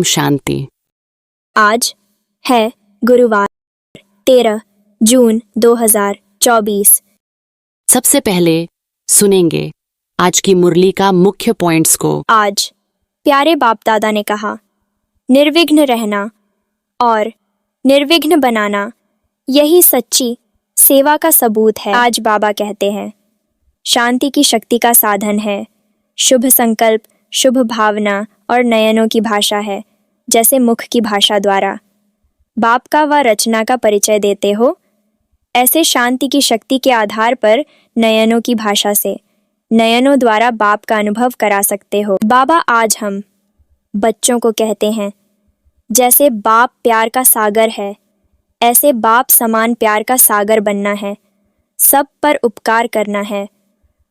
शांति। आज है गुरुवार 13 जून 2024। सबसे पहले सुनेंगे आज की मुरली का मुख्य पॉइंट्स को। आज प्यारे बाप दादा ने कहा, निर्विघ्न रहना और निर्विघ्न बनाना यही सच्ची सेवा का सबूत है। आज बाबा कहते हैं, शांति की शक्ति का साधन है। शुभ संकल्प, शुभ भावना और नयनों की भाषा है, जैसे मुख की भाषा द्वारा बाप का व रचना का परिचय देते हो, ऐसे शांति की शक्ति के आधार पर नयनों की भाषा से नयनों द्वारा बाप का अनुभव करा सकते हो। बाबा आज हम बच्चों को कहते हैं, जैसे बाप प्यार का सागर है, ऐसे बाप समान प्यार का सागर बनना है। सब पर उपकार करना है,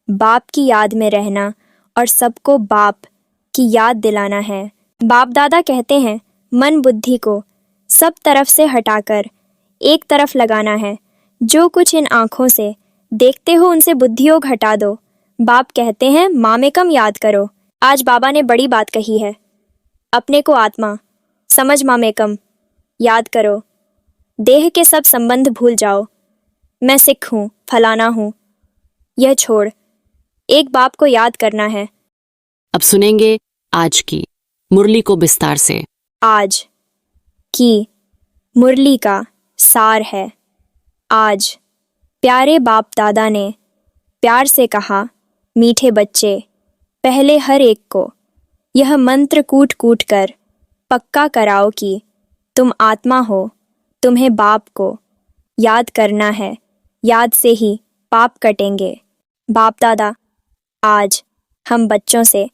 बाप की याद में रहना और सबको बाप की याद दिलाना है। बाप दादा कहते हैं, मन बुद्धि को सब तरफ से हटाकर एक तरफ लगाना है। जो कुछ इन आँखों से देखते हो उनसे बुद्धियोग हटा दो। बाप कहते हैं, मामेकम याद करो। आज बाबा ने बड़ी बात कही है, अपने को आत्मा समझ मामेकम याद करो। देह के सब संबंध भूल जाओ। मैं सिख हूँ, फलाना हूँ, यह छोड़ एक बाप को याद करना है। अब सुनेंगे आज की मुरली को विस्तार से। आज की मुरली का सार है। आज प्यारे बाप दादा ने प्यार से कहा, मीठे बच्चे, पहले हर एक को यह मंत्र कूट कूट कर पक्का कराओ कि तुम आत्मा हो, तुम्हें बाप को याद करना है। याद से ही पाप कटेंगे। बाप दादा आज हम बच्चों से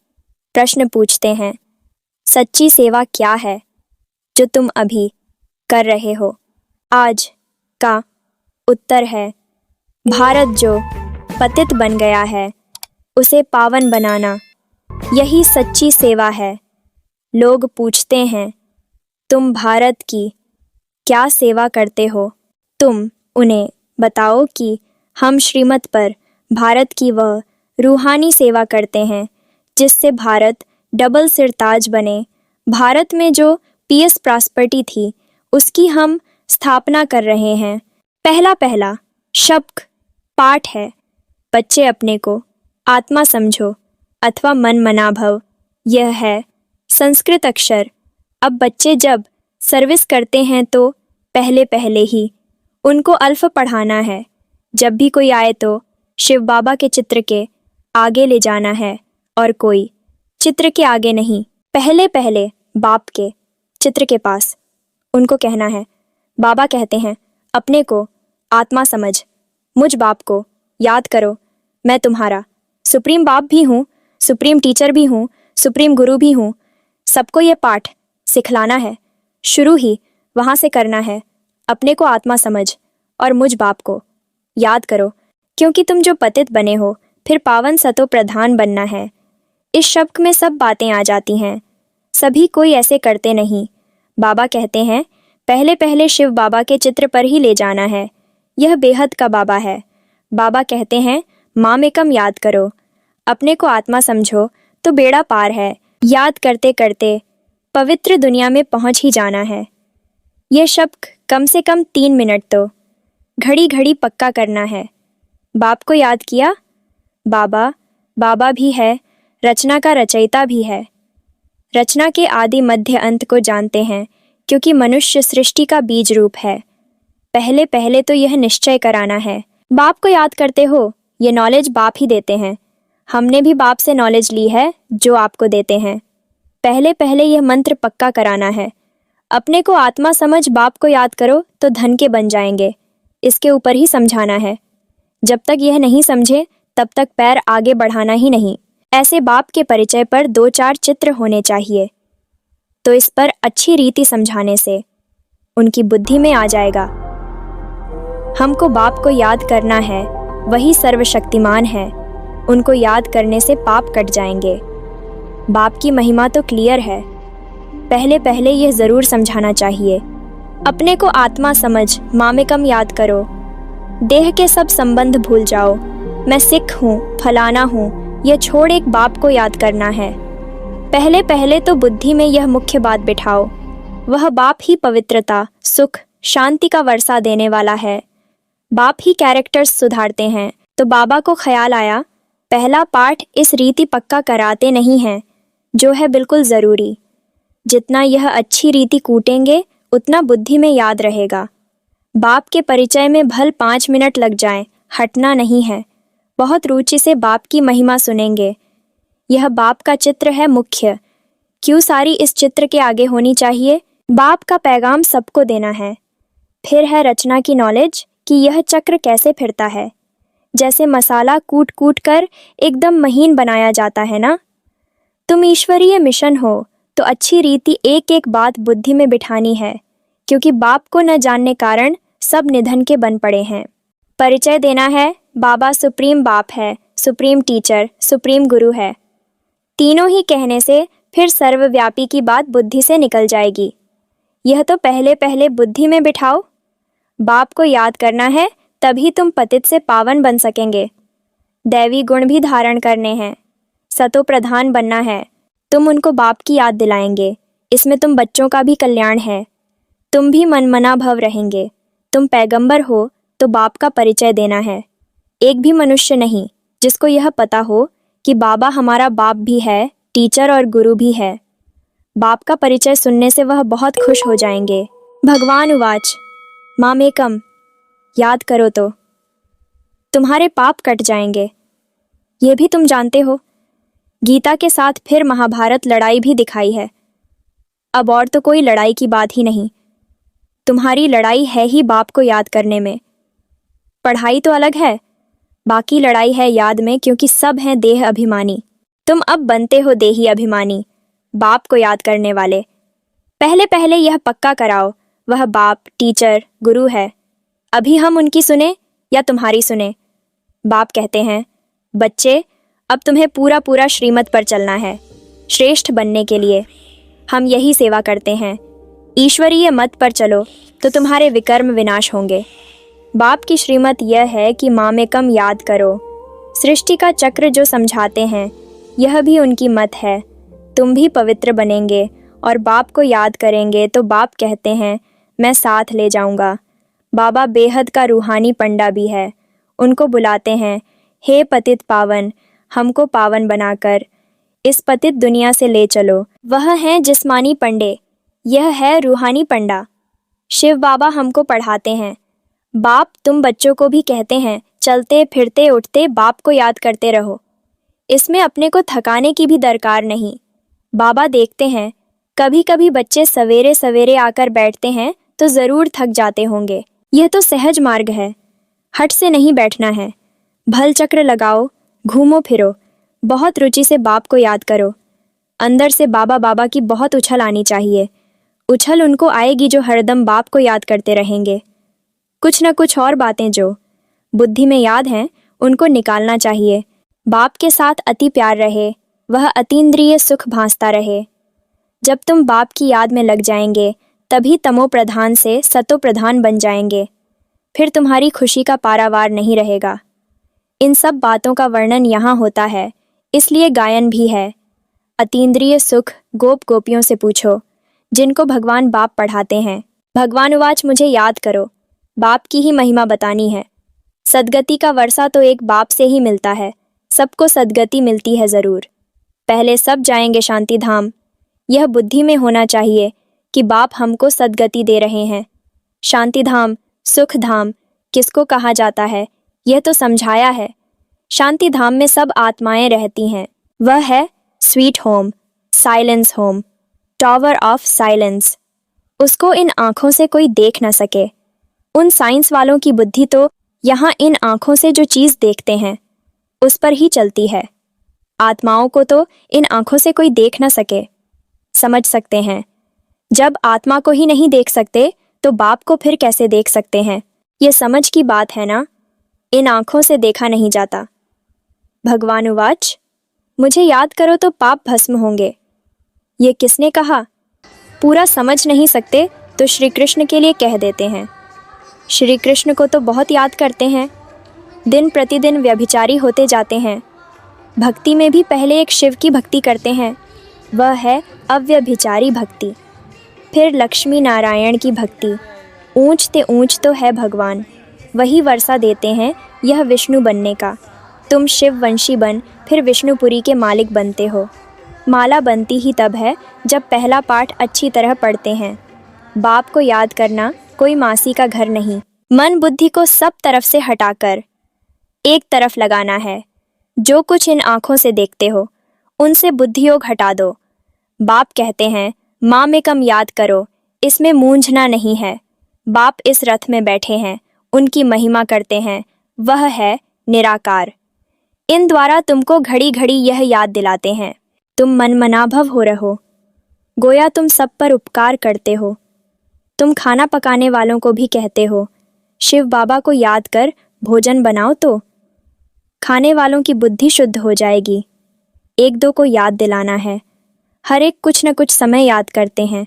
प्रश्न पूछते हैं, सच्ची सेवा क्या है जो तुम अभी कर रहे हो? आज का उत्तर है, भारत जो पतित बन गया है उसे पावन बनाना, यही सच्ची सेवा है। लोग पूछते हैं, तुम भारत की क्या सेवा करते हो? तुम उन्हें बताओ कि हम श्रीमत पर भारत की वह रूहानी सेवा करते हैं जिससे भारत डबल सिरताज बने। भारत में जो पीएस प्रॉस्पेरिटी थी उसकी हम स्थापना कर रहे हैं। पहला पहला शब्द पाठ है, बच्चे अपने को आत्मा समझो अथवा मन मना भव। यह है संस्कृत अक्षर। अब बच्चे जब सर्विस करते हैं तो पहले पहले ही उनको अल्फ पढ़ाना है। जब भी कोई आए तो शिव बाबा के चित्र के आगे ले जाना है और कोई चित्र के आगे नहीं, पहले पहले बाप के चित्र के पास उनको कहना है। बाबा कहते हैं, अपने को आत्मा समझ, मुझ बाप को याद करो। मैं तुम्हारा सुप्रीम बाप भी हूँ, सुप्रीम टीचर भी हूँ, सुप्रीम गुरु भी हूँ। सबको ये पाठ सिखलाना है। शुरू ही वहाँ से करना है। अपने को आत्मा समझ और मुझ बाप को याद करो, क्योंकि तुम जो पतित बने हो फिर पावन सतो प्रधान बनना है। इस शब्द में सब बातें आ जाती हैं। सभी कोई ऐसे करते नहीं। बाबा कहते हैं, पहले पहले शिव बाबा के चित्र पर ही ले जाना है। यह बेहद का बाबा है। बाबा कहते हैं, मामेकम याद करो। अपने को आत्मा समझो तो बेड़ा पार है। याद करते करते पवित्र दुनिया में पहुंच ही जाना है। यह शब्द कम से कम 3 मिनट तो घड़ी घड़ी पक्का करना है। बाप को याद किया। बाबा बाबा भी है, रचना का रचयिता भी है। रचना के आदि मध्य अंत को जानते हैं, क्योंकि मनुष्य सृष्टि का बीज रूप है। पहले पहले तो यह निश्चय कराना है। बाप को याद करते हो, ये नॉलेज बाप ही देते हैं। हमने भी बाप से नॉलेज ली है जो आपको देते हैं। पहले पहले यह मंत्र पक्का कराना है। अपने को आत्मा समझ बाप को याद करो तो धन के बन जाएंगे। इसके ऊपर ही समझाना है। जब तक यह नहीं समझे तब तक पैर आगे बढ़ाना ही नहीं। ऐसे बाप के परिचय पर 2-4 चित्र होने चाहिए, तो इस पर अच्छी रीति समझाने से उनकी बुद्धि में आ जाएगा। हमको बाप को याद करना है, वही सर्वशक्तिमान है। उनको याद करने से पाप कट जाएंगे। बाप की महिमा तो क्लियर है। पहले पहले यह जरूर समझाना चाहिए। अपने को आत्मा समझ, मामेकम याद करो। देह के सब संबंध भूल जाओ। मैं सिख हूँ, फलाना हूँ, यह छोड़ एक बाप को याद करना है। पहले पहले तो बुद्धि में यह मुख्य बात बिठाओ, वह बाप ही पवित्रता, सुख, शांति का वर्षा देने वाला है। बाप ही कैरेक्टर्स सुधारते हैं। तो बाबा को ख्याल आया, पहला पाठ इस रीति पक्का कराते नहीं हैं, जो है बिल्कुल ज़रूरी। जितना यह अच्छी रीति कूटेंगे उतना बुद्धि में याद रहेगा। बाप के परिचय में भल 5 मिनट लग जाएं, हटना नहीं है। बहुत रुचि से बाप की महिमा सुनेंगे। यह बाप का चित्र है मुख्य। क्यों सारी इस चित्र के आगे होनी चाहिए? बाप का पैगाम सबको देना है। फिर है रचना की नॉलेज कि यह चक्र कैसे फिरता है। जैसे मसाला कूट कूट कर एकदम महीन बनाया जाता है ना। तुम ईश्वरीय मिशन हो तो अच्छी रीति एक एक बात बुद्धि में बिठानी है, क्योंकि बाप को न जानने कारण सब निधन के बन पड़े हैं। परिचय देना है, बाबा सुप्रीम बाप है, सुप्रीम टीचर, सुप्रीम गुरु है। तीनों ही कहने से फिर सर्वव्यापी की बात बुद्धि से निकल जाएगी। यह तो पहले पहले बुद्धि में बिठाओ। बाप को याद करना है, तभी तुम पतित से पावन बन सकेंगे। दैवी गुण भी धारण करने हैं, सतो प्रधान बनना है। तुम उनको बाप की याद दिलाएंगे, इसमें तुम बच्चों का भी कल्याण है। तुम भी मनमना भव रहेंगे। तुम पैगंबर हो तो बाप का परिचय देना है। एक भी मनुष्य नहीं जिसको यह पता हो कि बाबा हमारा बाप भी है, टीचर और गुरु भी है। बाप का परिचय सुनने से वह बहुत खुश हो जाएंगे। भगवान उवाच मामेकम, याद करो तो तुम्हारे पाप कट जाएंगे। ये भी तुम जानते हो। गीता के साथ फिर महाभारत लड़ाई भी दिखाई है। अब और तो कोई लड़ाई की बात ही नहीं। तुम्हारी लड़ाई है ही बाप को याद करने में। पढ़ाई तो अलग है, बाकी लड़ाई है याद में, क्योंकि सब हैं देह अभिमानी। तुम अब बनते हो देही अभिमानी, बाप को याद करने वाले। पहले पहले यह पक्का कराओ, वह बाप, टीचर, गुरु है। अभी हम उनकी सुने या तुम्हारी सुने? बाप कहते हैं, बच्चे अब तुम्हें पूरा पूरा श्रीमत पर चलना है, श्रेष्ठ बनने के लिए। हम यही सेवा करते हैं। ईश्वरीय मत पर चलो तो तुम्हारे विकर्म विनाश होंगे। बाप की श्रीमत यह है कि मामेकम याद करो। सृष्टि का चक्र जो समझाते हैं, यह भी उनकी मत है। तुम भी पवित्र बनेंगे और बाप को याद करेंगे तो बाप कहते हैं, मैं साथ ले जाऊंगा। बाबा बेहद का रूहानी पंडा भी है। उनको बुलाते हैं, हे पतित पावन, हमको पावन बनाकर इस पतित दुनिया से ले चलो। वह है जिस्मानी पंडे, यह है रूहानी पंडा। शिव बाबा हमको पढ़ाते हैं। बाप तुम बच्चों को भी कहते हैं, चलते फिरते उठते बाप को याद करते रहो। इसमें अपने को थकाने की भी दरकार नहीं। बाबा देखते हैं, कभी कभी बच्चे सवेरे सवेरे आकर बैठते हैं तो ज़रूर थक जाते होंगे। यह तो सहज मार्ग है, हट से नहीं बैठना है। भल चक्र लगाओ, घूमो फिरो, बहुत रुचि से बाप को याद करो। अंदर से बाबा बाबा की बहुत उछल आनी चाहिए। उछल उनको आएगी जो हरदम बाप को याद करते रहेंगे। कुछ न कुछ और बातें जो बुद्धि में याद हैं, उनको निकालना चाहिए। बाप के साथ अति प्यार रहे, वह अतीन्द्रिय सुख भांसता रहे। जब तुम बाप की याद में लग जाएंगे, तभी तमो प्रधान से सतो प्रधान बन जाएंगे। फिर तुम्हारी खुशी का पारावार नहीं रहेगा। इन सब बातों का वर्णन यहाँ होता है, इसलिए गायन भी है। अतीन्द्रिय सुख गोप गोपियों से पूछो, जिनको भगवान बाप पढ़ाते हैं। भगवान उवाच मुझे याद करो, बाप की ही महिमा बतानी है। सदगति का वर्षा तो एक बाप से ही मिलता है। सबको सदगति मिलती है ज़रूर। पहले सब जाएंगे शांति धाम। यह बुद्धि में होना चाहिए कि बाप हमको सदगति दे रहे हैं। शांति धाम, सुख धाम किसको कहा जाता है, यह तो समझाया है। शांति धाम में सब आत्माएं रहती हैं। वह है sweet home, silence home, tower of silence. उसको इन आँखों से कोई देख न सके। उन साइंस वालों की बुद्धि तो यहाँ इन आँखों से जो चीज़ देखते हैं उस पर ही चलती है। आत्माओं को तो इन आँखों से कोई देख न सके। समझ सकते हैं, जब आत्मा को ही नहीं देख सकते तो बाप को फिर कैसे देख सकते हैं? ये समझ की बात है ना। इन आँखों से देखा नहीं जाता। भगवान उवाच मुझे याद करो तो पाप भस्म होंगे। ये किसने कहा? पूरा समझ नहीं सकते तो श्री कृष्ण के लिए कह देते हैं। श्री कृष्ण को तो बहुत याद करते हैं। दिन प्रतिदिन व्यभिचारी होते जाते हैं। भक्ति में भी पहले एक शिव की भक्ति करते हैं, वह है अव्यभिचारी भक्ति। फिर लक्ष्मी नारायण की भक्ति। ऊंच ते ऊंच तो है भगवान, वही वर्षा देते हैं यह विष्णु बनने का। तुम शिववंशी बन फिर विष्णुपुरी के मालिक बनते हो। माला बनती ही तब है जब पहला पाठ अच्छी तरह पढ़ते हैं। बाप को याद करना कोई मासी का घर नहीं। मन बुद्धि को सब तरफ से हटाकर एक तरफ लगाना है। जो कुछ इन आँखों से देखते हो उनसे बुद्धियोग हटा दो। बाप कहते हैं माँ में कम याद करो, इसमें मूंझना नहीं है। बाप इस रथ में बैठे हैं, उनकी महिमा करते हैं, वह है निराकार। इन द्वारा तुमको घड़ी घड़ी यह याद दिलाते हैं। तुम मनमनाभव हो रहो, गोया तुम सब पर उपकार करते हो। तुम खाना पकाने वालों को भी कहते हो शिव बाबा को याद कर भोजन बनाओ, तो खाने वालों की बुद्धि शुद्ध हो जाएगी। एक दो को याद दिलाना है। हर एक कुछ न कुछ समय याद करते हैं।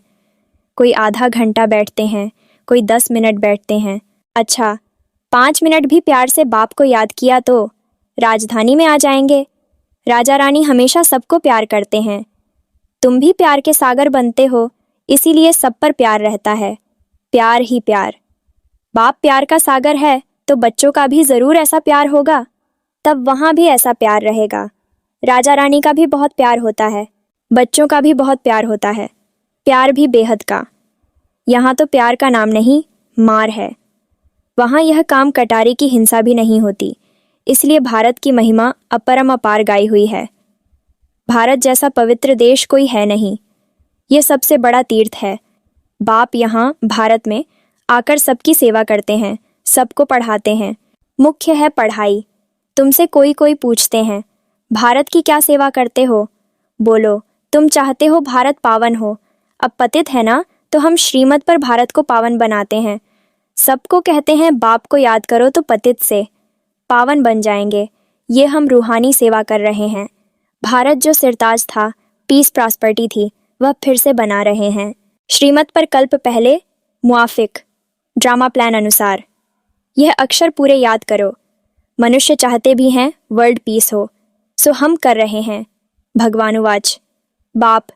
कोई आधा घंटा बैठते हैं, कोई 10 मिनट बैठते हैं। अच्छा, 5 मिनट भी प्यार से बाप को याद किया तो राजधानी में आ जाएंगे। राजा रानी हमेशा सबको प्यार करते हैं। तुम भी प्यार के सागर बनते हो, इसीलिए सब पर प्यार रहता है। प्यार ही प्यार। बाप प्यार का सागर है तो बच्चों का भी ज़रूर ऐसा प्यार होगा, तब वहाँ भी ऐसा प्यार रहेगा। राजा रानी का भी बहुत प्यार होता है, बच्चों का भी बहुत प्यार होता है, प्यार भी बेहद का। यहाँ तो प्यार का नाम नहीं, मार है। वहाँ यह काम कटारी की हिंसा भी नहीं होती, इसलिए भारत की महिमा अपरम अपार गाई हुई है। भारत जैसा पवित्र देश कोई है नहीं, ये सबसे बड़ा तीर्थ है। बाप यहाँ भारत में आकर सबकी सेवा करते हैं, सबको पढ़ाते हैं। मुख्य है पढ़ाई। तुमसे कोई कोई पूछते हैं भारत की क्या सेवा करते हो? बोलो तुम चाहते हो भारत पावन हो। अब पतित है ना, तो हम श्रीमत पर भारत को पावन बनाते हैं। सबको कहते हैं बाप को याद करो तो पतित से पावन बन जाएंगे। ये हम रूहानी सेवा कर रहे हैं। भारत जो सिरताज था, पीस प्रॉस्पर्टी थी, वह फिर से बना रहे हैं। श्रीमत पर कल्प पहले मुआफिक ड्रामा प्लान अनुसार। यह अक्षर पूरे याद करो। मनुष्य चाहते भी हैं वर्ल्ड पीस हो, सो हम कर रहे हैं। भगवानुवाच। बाप,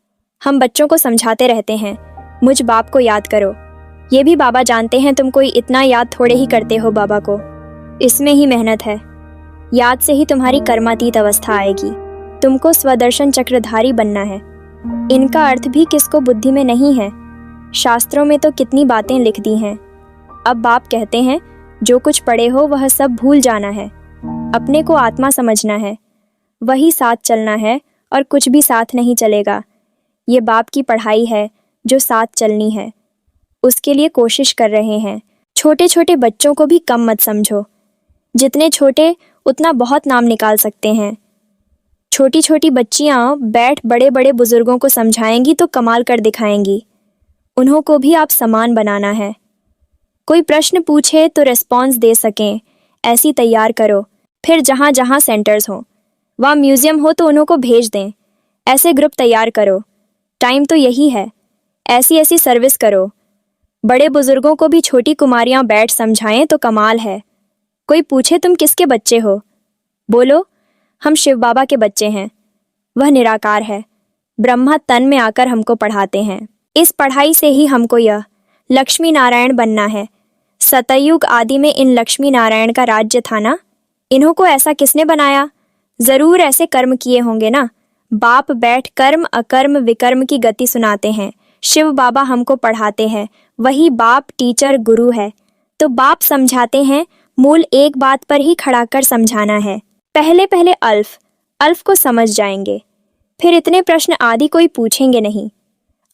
हम बच्चों को समझाते रहते हैं, मुझ बाप को याद करो। ये भी बाबा जानते हैं तुम कोई इतना याद थोड़े ही करते हो बाबा को। इसमें ही मेहनत है। याद से ही तुम्हारी कर्मातीत अवस्था आएगी। तुमको स्वदर्शन चक्रधारी बनना है। इनका अर्थ भी किसको बुद्धि में नहीं है। शास्त्रों में तो कितनी बातें लिख दी हैं। अब बाप कहते हैं जो कुछ पढ़े हो वह सब भूल जाना है। अपने को आत्मा समझना है, वही साथ चलना है और कुछ भी साथ नहीं चलेगा। ये बाप की पढ़ाई है जो साथ चलनी है, उसके लिए कोशिश कर रहे हैं। छोटे छोटे बच्चों को भी कम मत समझो। जितने छोटे उतना बहुत नाम निकाल सकते हैं। छोटी छोटी बच्चियाँ बैठ बड़े बड़े बुजुर्गों को समझाएंगी तो कमाल कर दिखाएंगी। उन्हों को भी आप समान बनाना है। कोई प्रश्न पूछे तो रिस्पॉन्स दे सकें, ऐसी तैयार करो। फिर जहाँ जहाँ सेंटर्स हों, वहाँ म्यूज़ियम हो तो उन्हों को भेज दें। ऐसे ग्रुप तैयार करो। टाइम तो यही है। ऐसी ऐसी सर्विस करो। बड़े बुजुर्गों को भी छोटी कुमारियाँ बैठ समझाएं तो कमाल है। कोई पूछे तुम किसके बच्चे हो? बोलो हम शिव बाबा के बच्चे हैं। वह निराकार है। ब्रह्मा तन में आकर हमको पढ़ाते हैं। इस पढ़ाई से ही हमको यह लक्ष्मी नारायण बनना है। सतयुग आदि में इन लक्ष्मी नारायण का राज्य था ना, इन्हों को ऐसा किसने बनाया? जरूर ऐसे कर्म किए होंगे ना। बाप बैठ कर्म अकर्म विकर्म की गति सुनाते हैं। शिव बाबा हमको पढ़ाते हैं, वही बाप टीचर गुरु है। तो बाप समझाते हैं, मूल एक बात पर ही खड़ा कर समझाना है। पहले पहले अल्फ को समझ जाएंगे, फिर इतने प्रश्न आदि कोई पूछेंगे नहीं।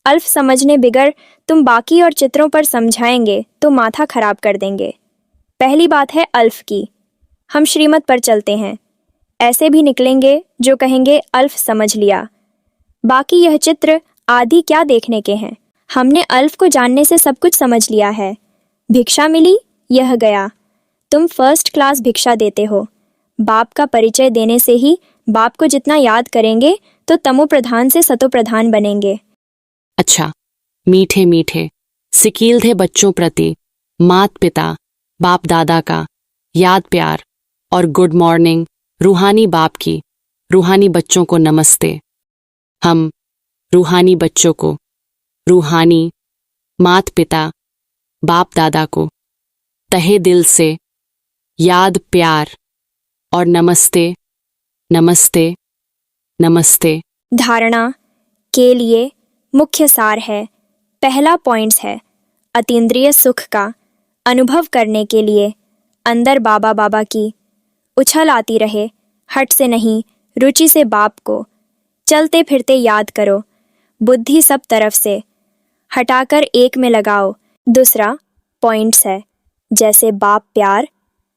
अल्फ समझने बिगड़ तुम बाकी और चित्रों पर समझाएंगे तो माथा खराब कर देंगे। पहली बात है अल्फ की। हम श्रीमत पर चलते हैं। ऐसे भी निकलेंगे जो कहेंगे अल्फ समझ लिया, बाकी यह चित्र आदि क्या देखने के हैं। हमने अल्फ को जानने से सब कुछ समझ लिया है। भिक्षा मिली, यह गया। तुम फर्स्ट क्लास भिक्षा देते हो। बाप का परिचय देने से ही बाप को जितना याद करेंगे तो तमो प्रधान से सतो प्रधान बनेंगे। अच्छा, मीठे मीठे सिकील थे बच्चों प्रति मात पिता बाप दादा का याद प्यार और गुड मॉर्निंग रूहानी बाप की, रूहानी बच्चों को नमस्ते। हम रूहानी बच्चों को, रूहानी माता पिता बाप दादा को तहे दिल से याद, प्यार और नमस्ते, नमस्ते, नमस्ते। धारणा के लिए मुख्य सार है। पहला पॉइंट्स है, अतीन्द्रिय सुख का अनुभव करने के लिए अंदर बाबा बाबा की उछल आती रहे, हट से नहीं, रुचि से बाप को चलते फिरते याद करो, बुद्धि सब तरफ से हटाकर एक में लगाओ। दूसरा पॉइंट्स है, जैसे बाप प्यार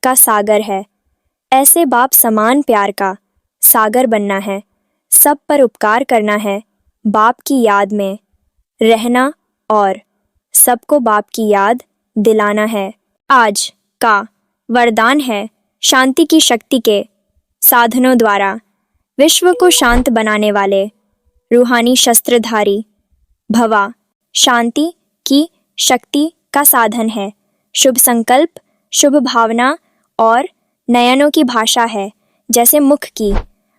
का सागर है, ऐसे बाप समान प्यार का सागर बनना है, सब पर उपकार करना है, बाप की याद में रहना और सबको बाप की याद दिलाना है। आज का वरदान है, शांति की शक्ति के साधनों द्वारा विश्व को शांत बनाने वाले रूहानी शस्त्रधारी भवा शांति की शक्ति का साधन है। शुभ संकल्प, शुभ भावना और नयनों की भाषा है, जैसे मुख की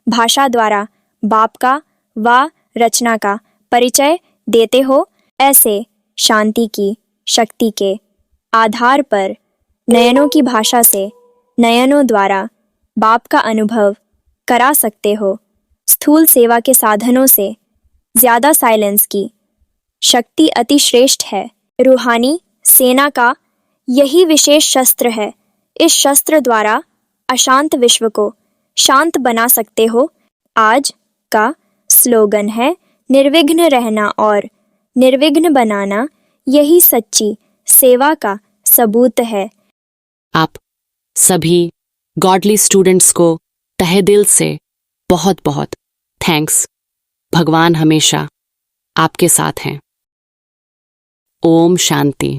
भाषा द्वारा बाप का व रचना का परिचय देते हो, ऐसे शांति की शक्ति के आधार पर नयनों की भाषा से नयनों द्वारा बाप का अनुभव करा सकते हो। स्थूल सेवा के साधनों से ज़्यादा साइलेंस की शक्ति अति श्रेष्ठ है। रूहानी सेना का यही विशेष शस्त्र है। इस शस्त्र द्वारा अशांत विश्व को शांत बना सकते हो। आज का स्लोगन है, निर्विघ्न रहना और निर्विघ्न बनाना, यही सच्ची सेवा का सबूत है। आप सभी गॉडली स्टूडेंट्स को तहे दिल से बहुत बहुत थैंक्स। भगवान हमेशा आपके साथ हैं। ओम शांति।